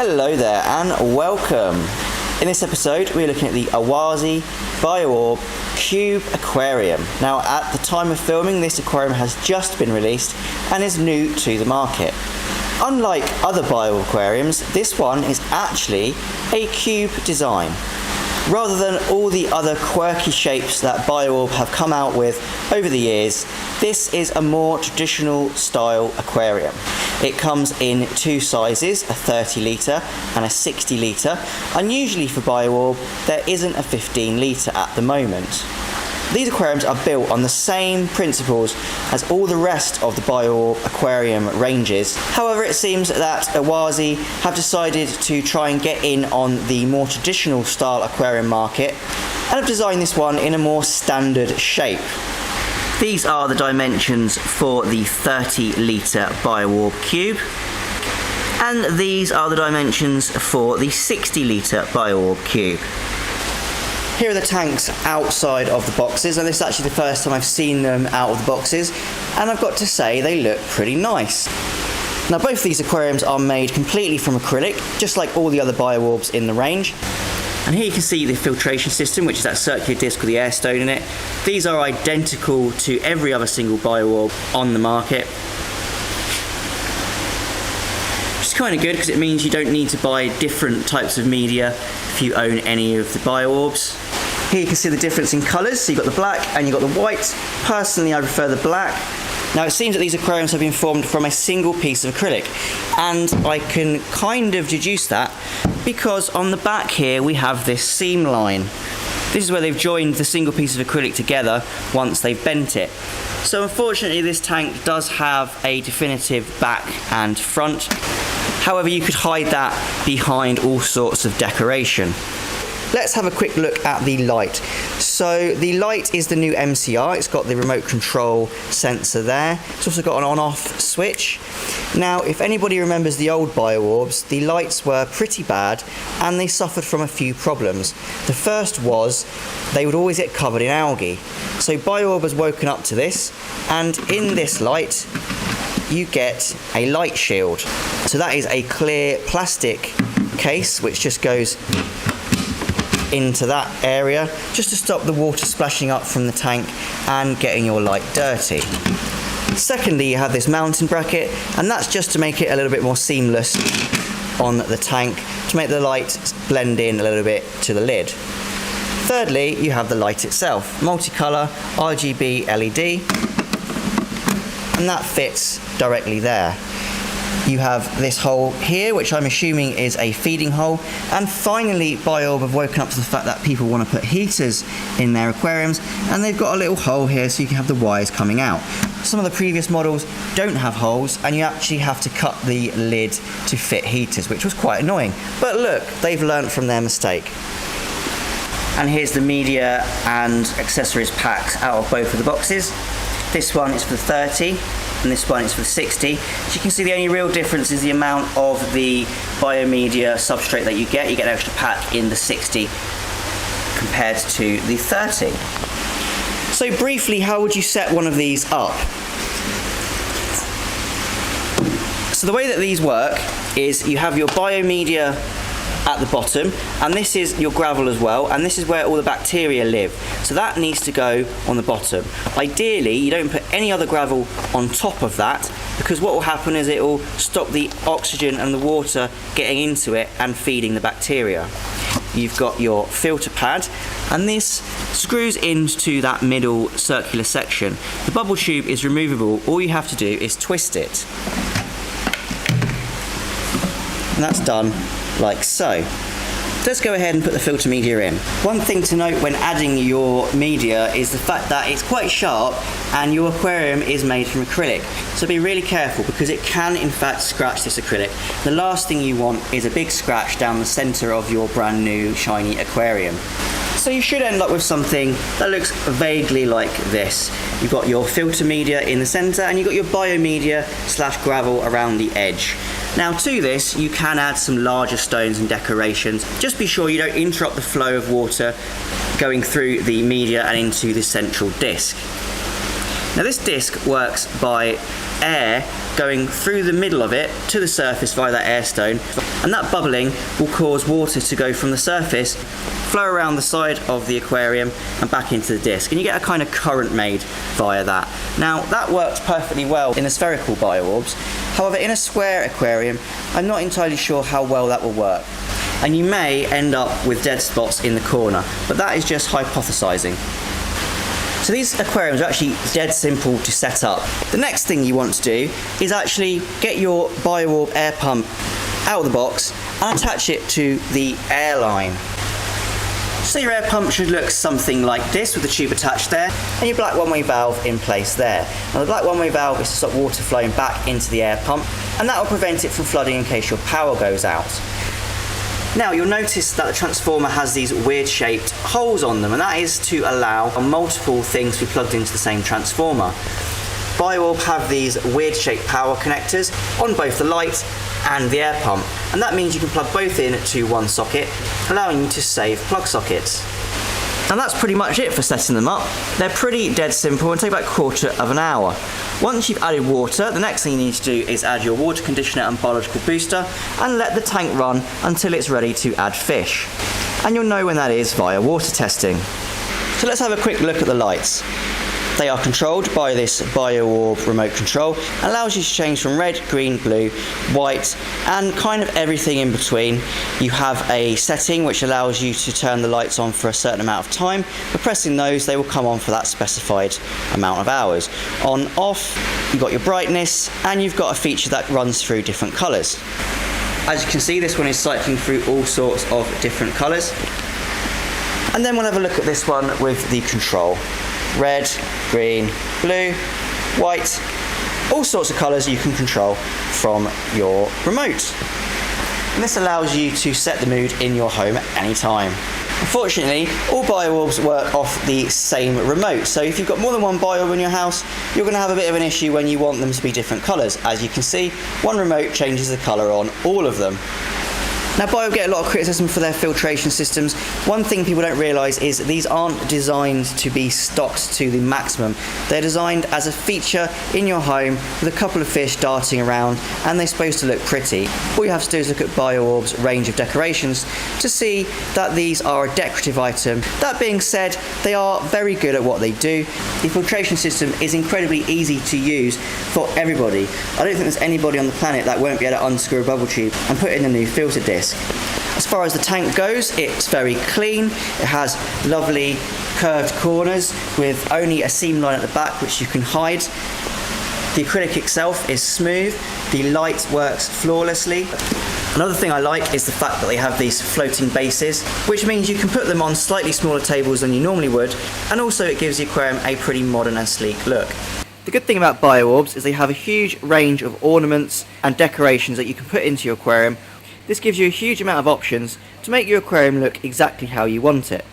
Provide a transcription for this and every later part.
Hello there and welcome. In this episode we're looking at the Oase BiOrb Cube aquarium. Now at the time of filming this aquarium has just been released and is new to the market. Unlike other BiOrb aquariums, this one is actually a cube design. Rather than all the other quirky shapes that BiOrb have come out with over the years, this is a more traditional style aquarium. It comes in two sizes, a 30 litre and a 60 litre. Unusually for BiOrb, there isn't a 15 litre at the moment. These aquariums are built on the same principles as all the rest of the BiOrb aquarium ranges. However, it seems that Oase have decided to try and get in on the more traditional style aquarium market and have designed this one in a more standard shape. These are the dimensions for the 30 litre BiOrb Cube, and these are the dimensions for the 60 litre BiOrb Cube. Here are the tanks outside of the boxes, and this is actually the first time I've seen them out of the boxes, and I've got to say they look pretty nice. Now both these aquariums are made completely from acrylic, just like all the other BiOrbs in the range. And here you can see the filtration system, which is that circular disc with the air stone in it. These are identical to every other single BiOrb on the market. Which is kind of good because it means you don't need to buy different types of media if you own any of the BiOrbs. Here you can see the difference in colours, so you've got the black and you've got the white. Personally I prefer the black. Now it seems that these aquariums have been formed from a single piece of acrylic, and I can kind of deduce that because on the back here we have this seam line. This is where they've joined the single piece of acrylic together once they've bent it. So unfortunately this tank does have a definitive back and front. However, you could hide that behind all sorts of decoration. Let's have a quick look at the light. So the light is the new MCR. It's got the remote control sensor there. It's also got an on-off switch. Now, if anybody remembers the old BiOrbs, the lights were pretty bad and they suffered from a few problems. The first was they would always get covered in algae. So BiOrb has woken up to this, and in this light you get a light shield. So that is a clear plastic case which just goes into that area just to stop the water splashing up from the tank and getting your light dirty. Secondly, you have this mounting bracket, and that's just to make it a little bit more seamless on the tank, to make the light blend in a little bit to the lid. Thirdly, you have the light itself, multicolour RGB LED, and that fits directly there. You have this hole here, which I'm assuming is a feeding hole. And finally, BiOrb have woken up to the fact that people want to put heaters in their aquariums, and they've got a little hole here so you can have the wires coming out. Some of the previous models don't have holes, and you actually have to cut the lid to fit heaters, which was quite annoying. But look, they've learnt from their mistake. And here's the media and accessories packs out of both of the boxes. This one is for the 30 and this one is for the 60. As you can see, the only real difference is the amount of the biomedia substrate that you get. You get an extra pack in the 60 compared to the 30. So briefly, how would you set one of these up? So the way that these work is you have your biomedia at the bottom, and this is your gravel as well, and this is where all the bacteria live. So that needs to go on the bottom. Ideally, you don't put any other gravel on top of that, because what will happen is it will stop the oxygen and the water getting into it and feeding the bacteria. You've got your filter pad, and this screws into that middle circular section. The bubble tube is removable. All you have to do is twist it. And that's done like so. Let's go ahead and put the filter media in. One thing to note when adding your media is the fact that it's quite sharp and your aquarium is made from acrylic. So be really careful because it can in fact scratch this acrylic. The last thing you want is a big scratch down the center of your brand new shiny aquarium. So you should end up with something that looks vaguely like this. You've got your filter media in the center and you've got your biomedia / gravel around the edge. Now to this you can add some larger stones and decorations. Just be sure you don't interrupt the flow of water going through the media and into the central disc. Now this disc works by air going through the middle of it to the surface via that air stone, and that bubbling will cause water to go from the surface, flow around the side of the aquarium and back into the disc, and you get a kind of current made via that. Now that works perfectly well in the spherical BiOrbs, however in a square aquarium I'm not entirely sure how well that will work, and you may end up with dead spots in the corner, but that is just hypothesizing. So these aquariums are actually dead simple to set up. The next thing you want to do is actually get your BiOrb air pump out of the box and attach it to the air line. So your air pump should look something like this, with the tube attached there, and your black one-way valve in place there. Now the black one-way valve is to stop water flowing back into the air pump, and that will prevent it from flooding in case your power goes out. Now you'll notice that the transformer has these weird shaped holes on them, and that is to allow multiple things to be plugged into the same transformer. BiOrb have these weird shaped power connectors on both the light and the air pump, and that means you can plug both in to one socket, allowing you to save plug sockets. And that's pretty much it for setting them up. They're pretty dead simple and take about a quarter of an hour. Once you've added water, the next thing you need to do is add your water conditioner and biological booster and let the tank run until it's ready to add fish. And you'll know when that is via water testing. So let's have a quick look at the lights. They are controlled by this BiOrb remote control, and allows you to change from red, green, blue, white, and kind of everything in between. You have a setting which allows you to turn the lights on for a certain amount of time. By pressing those, they will come on for that specified amount of hours. On, off, you've got your brightness, and you've got a feature that runs through different colours. As you can see, this one is cycling through all sorts of different colours. And then we'll have a look at this one with the control. Red, green, blue, white, all sorts of colours you can control from your remote. And this allows you to set the mood in your home at any time. Unfortunately, all BiOrbs work off the same remote, so if you've got more than one BiOrb in your house, you're going to have a bit of an issue when you want them to be different colours. As you can see, one remote changes the colour on all of them. Now BiOrb get a lot of criticism for their filtration systems. One thing people don't realise is these aren't designed to be stocked to the maximum. They're designed as a feature in your home with a couple of fish darting around, and they're supposed to look pretty. All you have to do is look at BiOrb's range of decorations to see that these are a decorative item. That being said, they are very good at what they do. The filtration system is incredibly easy to use for everybody. I don't think there's anybody on the planet that won't be able to unscrew a bubble tube and put in a new filter disc. As far as the tank goes, it's very clean. It has lovely curved corners with only a seam line at the back which you can hide. The acrylic itself is smooth. The light works flawlessly. Another thing I like is the fact that they have these floating bases, which means you can put them on slightly smaller tables than you normally would, and also it gives the aquarium a pretty modern and sleek look. The good thing about BiOrbs is they have a huge range of ornaments and decorations that you can put into your aquarium. This gives you a huge amount of options to make your aquarium look exactly how you want it.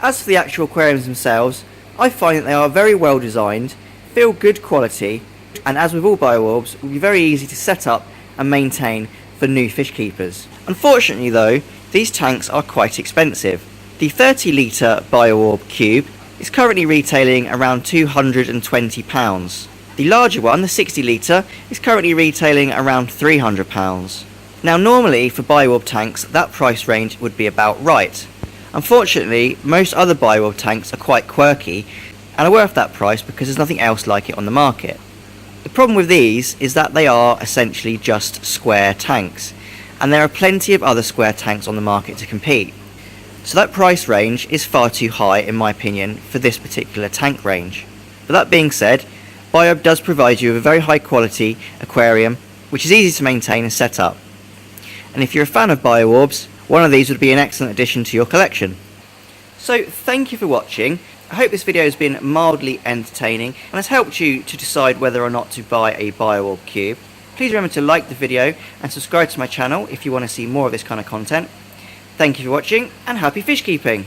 As for the actual aquariums themselves, I find that they are very well designed, feel good quality, and as with all BiOrbs, will be very easy to set up and maintain for new fish keepers. Unfortunately though, these tanks are quite expensive. The 30 litre BiOrb Cube is currently retailing around £220. The larger one, the 60 litre, is currently retailing around £300. Now normally for BiOrb tanks that price range would be about right. Unfortunately, most other BiOrb tanks are quite quirky and are worth that price because there's nothing else like it on the market. The problem with these is that they are essentially just square tanks, and there are plenty of other square tanks on the market to compete. So that price range is far too high in my opinion for this particular tank range. But that being said, BiOrb does provide you with a very high quality aquarium which is easy to maintain and set up. And if you're a fan of BiOrbs, one of these would be an excellent addition to your collection. So thank you for watching. I hope this video has been mildly entertaining and has helped you to decide whether or not to buy a BiOrb cube. Please remember to like the video and subscribe to my channel if you want to see more of this kind of content. Thank you for watching and happy fish keeping!